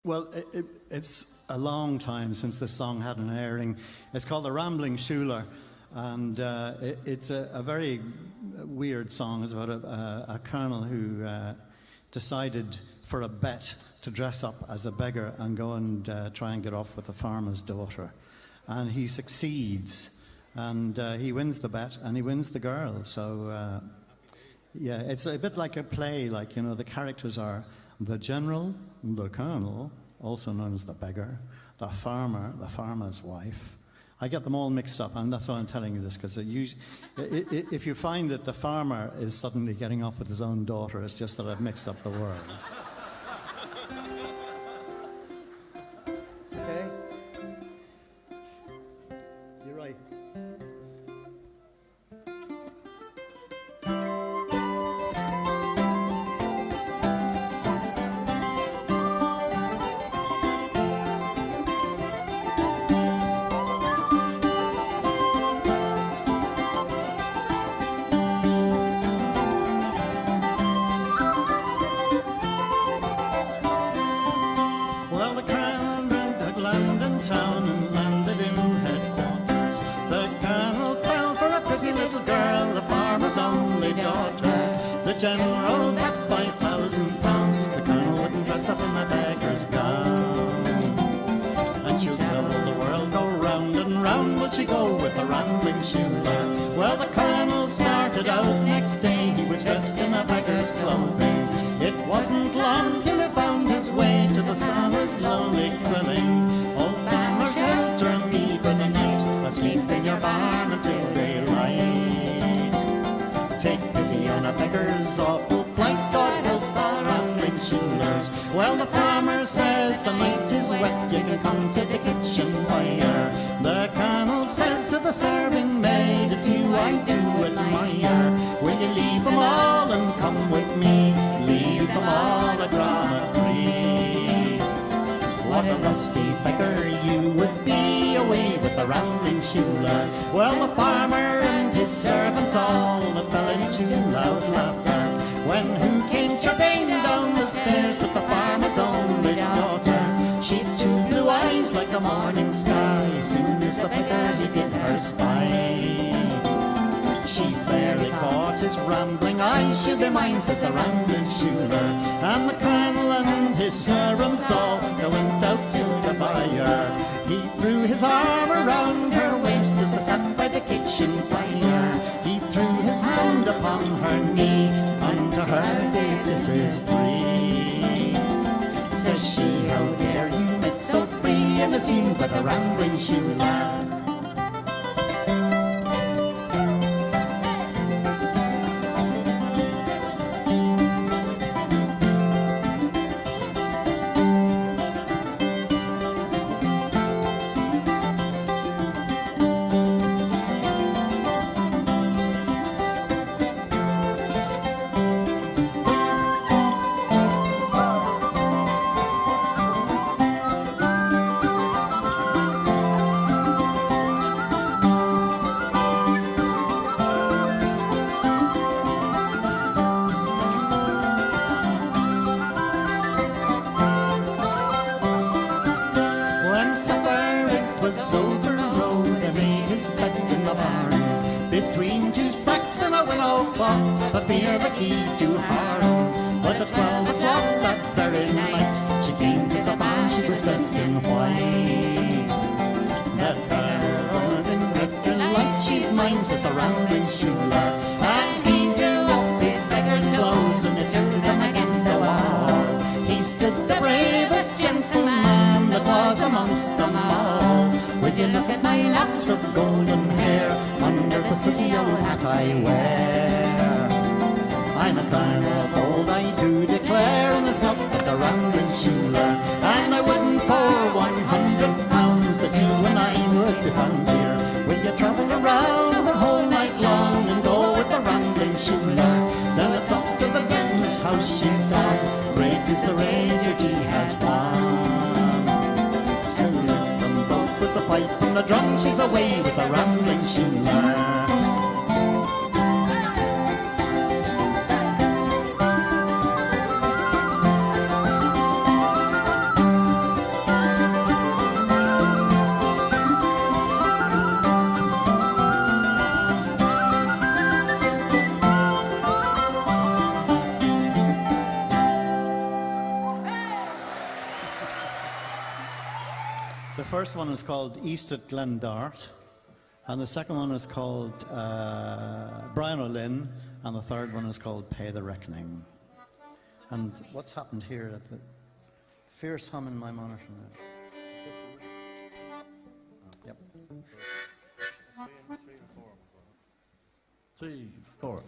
Well, it's a long time since this song had an airing. It's called The Rambling Schuler, and it's a very weird song. It's about a colonel who decided for a bet to dress up as a beggar and go and try and get off with a farmer's daughter. And he succeeds, and he wins the bet, and he wins the girl. So, yeah, it's a bit like a play, like, you know, the characters are the general, the colonel, also known as the beggar, the farmer, the farmer's wife. I get them all mixed up, and that's why I'm telling you this, because if you find that the farmer is suddenly getting off with his own daughter, it's just that I've mixed up the words. Okay? You're right. Well, the colonel had landed in town and landed in headquarters. The colonel fell for a pretty little girl, the farmer's only daughter. The general bet £5,000 the colonel wouldn't dress up in a beggar's gown. And she'll tell the world go round and round, will she go with the rambling Schuler? Well, the colonel started out next day, he was dressed in a beggar's clothing. It wasn't long till he found his way to the farmer's lonely dwelling. Oh, farmer, shelter me for the night, I'll sleep in your barn until daylight. Take pity on a beggar's awful plight, God help the rambling Schulers. Well, the farmer says the night is wet, you can come to the kitchen fire. The colonel says to the serving maid, it's you I do admire. Will you leave them all and come with me? Leave them all a drama free. What a rusty beggar you would be away with the rambling Schuler. Well, the farmer and his servants all fell into loud laughter when who came tripping down the stairs with the farmer's only daughter. She'd two blue eyes like the morning sky, soon as the beggar he did her spy. She barely caught his rambling eyes, she'll be mine, says the rambling Schuler. And the colonel and his servants all, they went out to the fire. He threw his arm around her waist as they sat by the kitchen fire. He threw his hand upon her knee, unto her gave kisses 3. Says she, how dare you make so free, and it's you but the rambling Schuler. Supper it was over a road, they made his bed in the barn, between two sacks and a willow cloth, for fear that he'd do harm. But at 12 o'clock that very night, she came to the barn, she was dressed in white. That barrel in red delight, she's mine, says the rambling Schuler. And he drew up his beggar's clothes and he threw them against the wall. He stood the bravest gentleman that was amongst them all. Would you look at my locks of golden hair under the sooty old hat I wear? I'm a colonel bold, I do declare, and it's not but the rambling Schuler. And I wouldn't for £100 that you and I would be found here. Will you travel around the whole night long and go with the rambling Schuler? Then it's up to the dentist house she's done. Great is the rage your tea has won. Salute them both with the pipe and the drum, she's away with the rambling Schuler. The first one is called East at Glendart, and the second one is called Brian O'Lynn, and the third one is called Pay the Reckoning. And what's happened here at the fierce hum in my monitor now. Yep. 3, 4.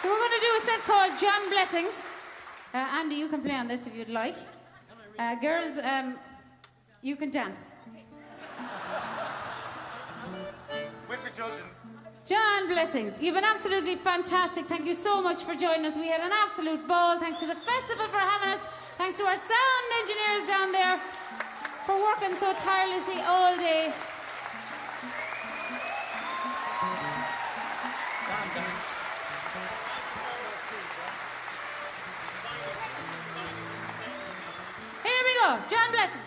So we're going to do a set called John Blessings. Andy, you can play on this if you'd like. Girls, you can dance. With the judging. John Blessings, you've been absolutely fantastic. Thank you so much for joining us. We had an absolute ball. Thanks to the festival for having us. Thanks to our sound engineers down there for working so tirelessly all day. go. John Blessing.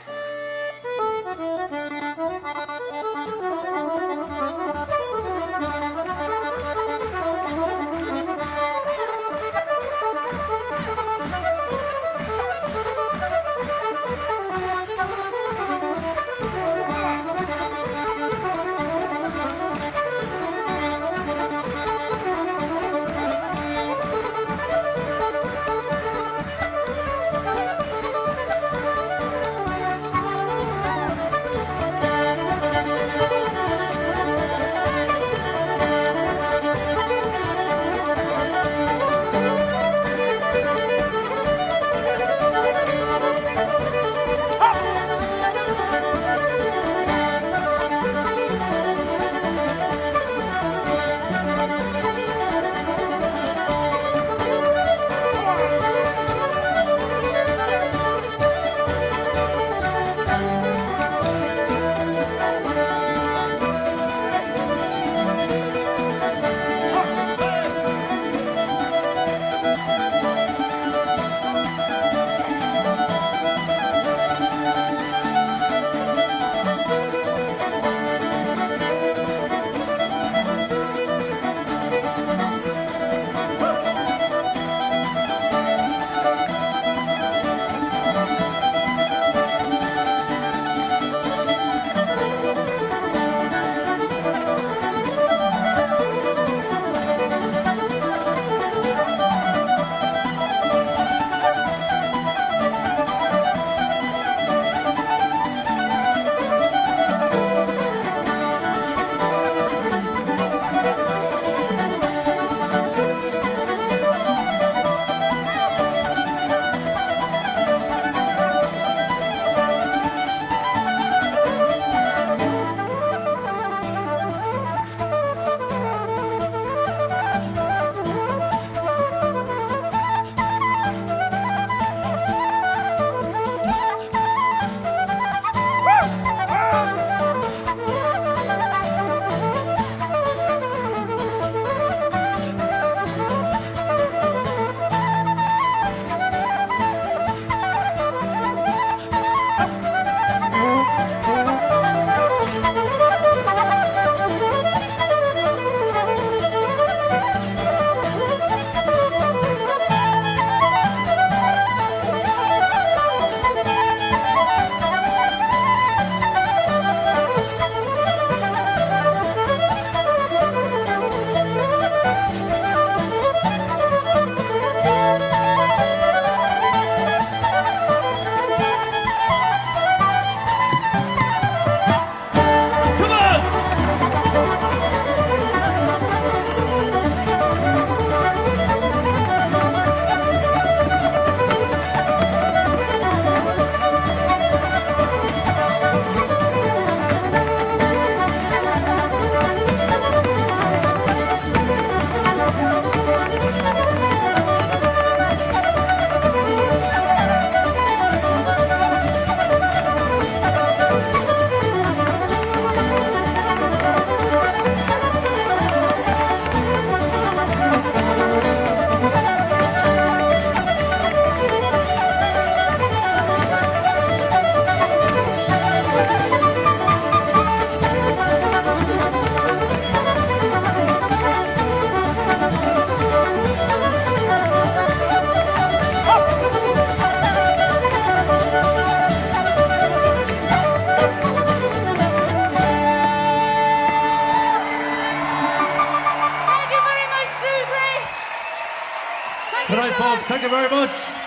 Good night, folks. Thank you very much.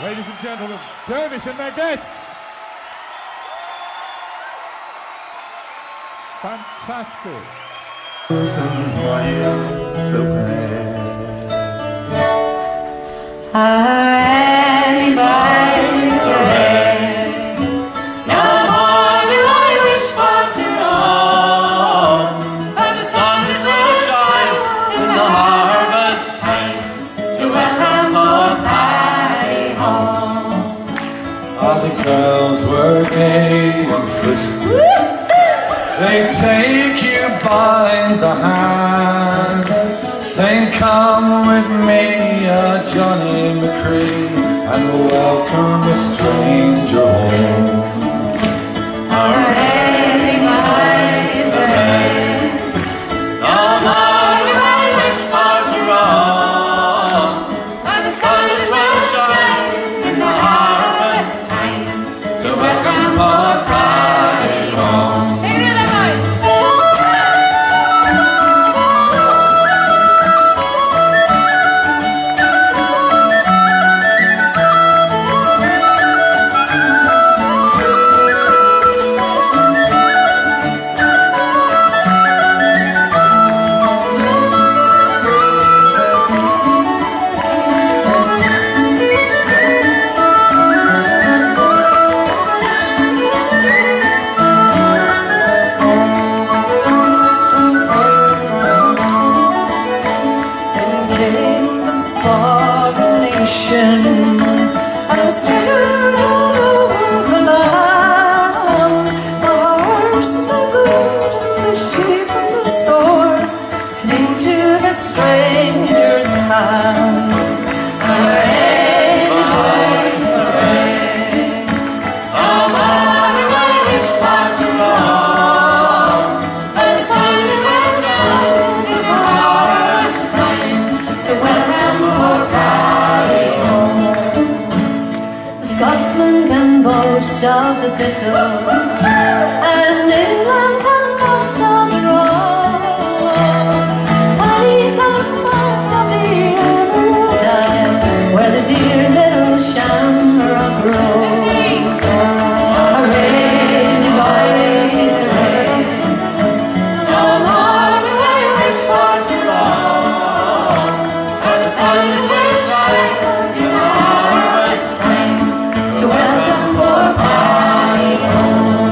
Ladies and gentlemen, Dervish and their guests. Fantastic. anybody's rain. No more do I wish for to roam, but the sun will shine in the harvest time to welcome poor Paddy home. All the girls were gay and frisky. They take you by the hand, saying, "Come with me, Johnny McCree, and welcome a stranger home." Or anybody's rain. No more do I wish for to roam, but the sun will shine in the harvest time to welcome poor Paddy home. Take it away, boys. And scattered all over the land, the horse and the good and the sheep and the sword, and into the stranger's hand. Or anybody's rain. No more do I wish for to roam, but the sun will shine in the harvest time to welcome poor Paddy home. The Scotsman can boast of the thistle, and England can boast of the road. Paddy can boast of the Armadale, where the dear little shamrock grows. Or anybody's rain. No more do I wish for to roam, but the sun will shine in the harvest time to welcome poor Paddy home.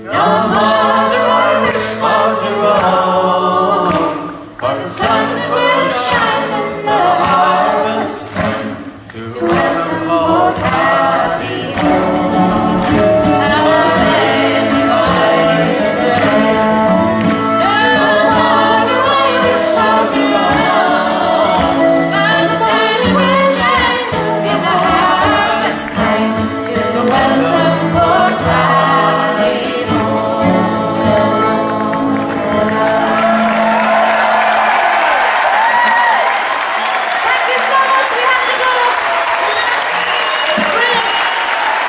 No more do I wish for to roam, but the sun will shine in the harvest time to welcome poor Paddy home. Or anybody's rain. No more do I wish for to roam, but the sun will shine in the harvest time to welcome poor Paddy home. Thank you so much. We have to go. Brilliant.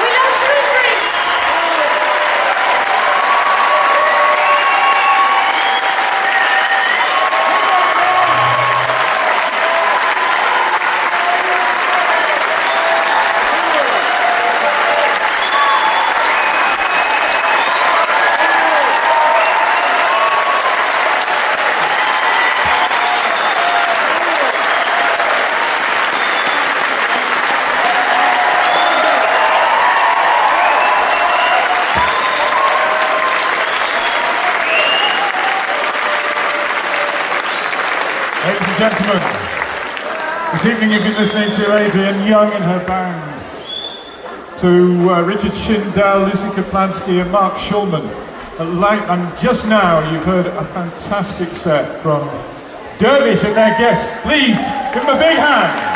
We love Shrewsbury. Ladies and gentlemen, this evening you've been listening to Adrienne Young and her band, to Richard Shindell, Lucy Kaplansky and Mark Schulman. And just now you've heard a fantastic set from Dervish and their guests. Please give them a big hand.